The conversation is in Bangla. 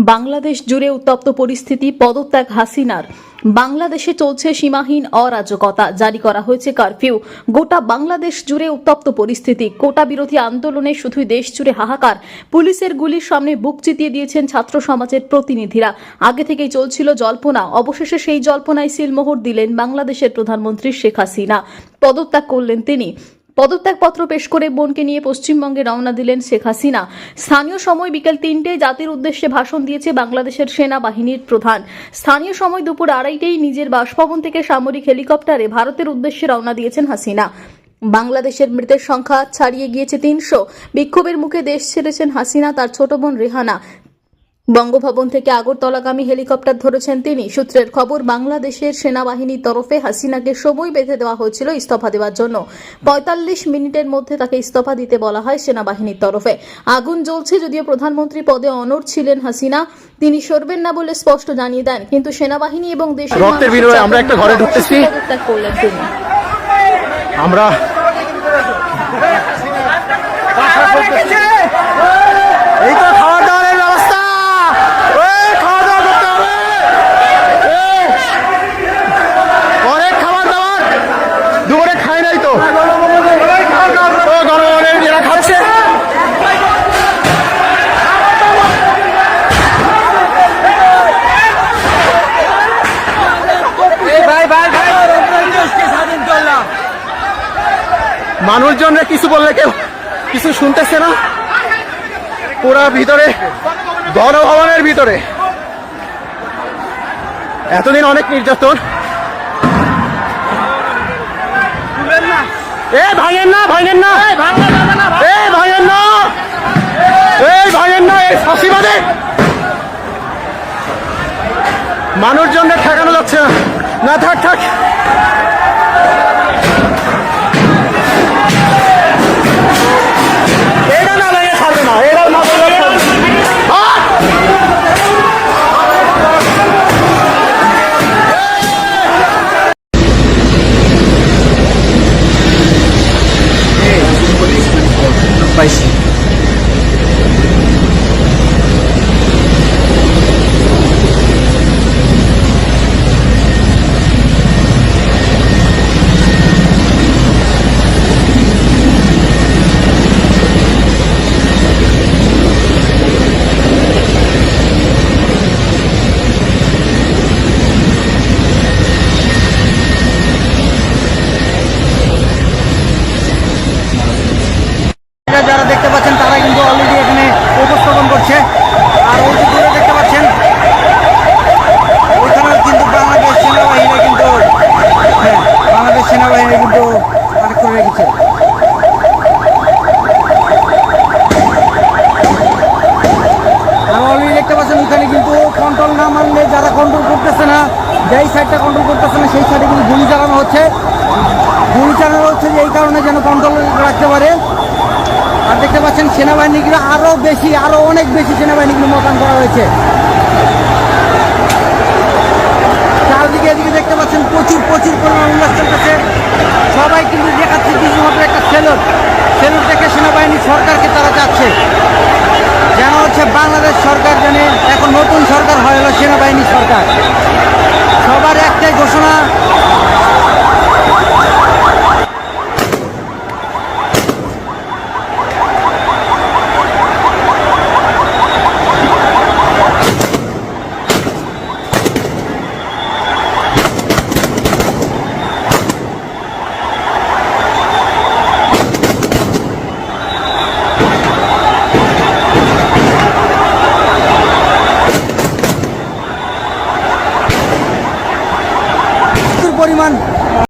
বাংলাদেশ জুড়ে উত্তপ্ত পরিস্থিতি, পদত্যাগ হাসিনার। বাংলাদেশে চলছে সীমাহীন অরাজকতা, জারি করা হয়েছে কারফিউ। গোটা বাংলাদেশ জুড়ে উত্তপ্ত পরিস্থিতি। কোটা বিরোধী আন্দোলনে শুধুই দেশ জুড়ে হাহাকার। পুলিশের গুলির সামনে বুক চিতিয়ে দিয়েছেন ছাত্র সমাজের প্রতিনিধিরা। আগে থেকেই চলছিল জল্পনা, অবশেষে সেই জল্পনায় সিলমোহর দিলেন বাংলাদেশের প্রধানমন্ত্রী শেখ হাসিনা। পদত্যাগ করলেন তিনি। পদত্যাগপত্র পেশ করে বোনকে নিয়ে পশ্চিমবঙ্গে রওনা দিলেন শেখ হাসিনা। স্থানীয় সময় বিকেল ৩টায় জাতির উদ্দেশ্যে ভাষণ দিয়েছে বাংলাদেশের সেনাবাহিনীর প্রধান। স্থানীয় সময় দুপুর ২:৩০টায় নিজের বাসভবন থেকে সামরিক হেলিকপ্টারে ভারতের উদ্দেশ্যে রওনা দিয়েছেন হাসিনা। বাংলাদেশের মৃতের সংখ্যা ছাড়িয়ে গিয়েছে ৩০০। বিক্ষোভের মুখে দেশ ছেড়েছেন হাসিনা, তার ছোট বোন রেহানা। বঙ্গভবন থেকে আগরতলাগামী হেলিকপ্টার ধরেছেন তিনি। সূত্রের খবর, বাংলাদেশের সেনাবাহিনীর তরফে হাসিনাকে সময় বেঁধে দেওয়া হয়েছিল ইস্তফা দেওয়ার জন্য। ৪৫ মিনিটের মধ্যে তাকে ইস্তফা দিতে বলা হয় সেনাবাহিনীর তরফে। আগুন জ্বলছে, যদিও প্রধানমন্ত্রী পদে অনড় ছিলেন হাসিনা, তিনি সরবেন না বলে স্পষ্ট জানিয়ে দেন। কিন্তু সেনাবাহিনী এবং দেশের আমরা একটা ঘরে ঢুকতেছি, পদত্যাগ করলেন তিনি। আমরা এই তো খাওয়া দাওয়ার ব্যবস্থা, খাওয়া দাওয়া করতে হবে, অনেক খাবার দাবার দুপুরে খাই নাই তো, গরমে যারা খাচ্ছে মানুষজন কিছু বললে কেউ কিছু শুনতেছে না। পুরা ভিতরে গণভবনের ভিতরে এতদিন অনেক নির্যাতন। ভাঙেন না, ভাঙেন না, ভাঙেন না, ভাঙেন না, এই ফাঁসিবাদে মানুষজনকে ঠেকানো যাচ্ছে না। না, থাক থাক, এটা না ভেঙে ছাড়বে না, এটা না ভেঙে ছাড়বে না। পাইছি যারা দেখতে পাচ্ছেন তারা কিন্তু অলরেডি এখানে উপস্থাপন করছে। আর ওই যে দূরে দেখতে পাচ্ছেন ওইখানে কিন্তু বাংলাদেশ সেনাবাহিনী কিন্তু বাংলাদেশ সেনাবাহিনী কিন্তু আটক করে রেখেছে। আর অলরেডি দেখতে পাচ্ছেন ওইখানে কিন্তু কন্ট্রোল না মানলে যারা কন্ট্রোল করতেছে না, যেই সাইডটা কন্ট্রোল করতেছে না সেই সাইডে কিন্তু গুলি চালানো হচ্ছে। গুলি চালানো হচ্ছে যে এই কারণে যেন কন্ট্রোল রাখতে পারে। আর দেখতে পাচ্ছেন সেনাবাহিনীগুলো আরো বেশি, আরো অনেক বেশি সেনাবাহিনীগুলো মোতায়েন করা হয়েছে। চারদিকে এদিকে দেখতে পাচ্ছেন প্রচুর পরিমাণ উল্লাস চলতেছে। সবাই কিন্তু দেখাচ্ছে কিছুমাত্র একটা সেলুট দেখে সেনাবাহিনী সরকারকে তারা চাচ্ছে যেন হচ্ছে বাংলাদেশ সরকার যেন এখন নতুন সরকার হয় হলো সেনাবাহিনী সরকার। সবার একটাই ঘোষণা,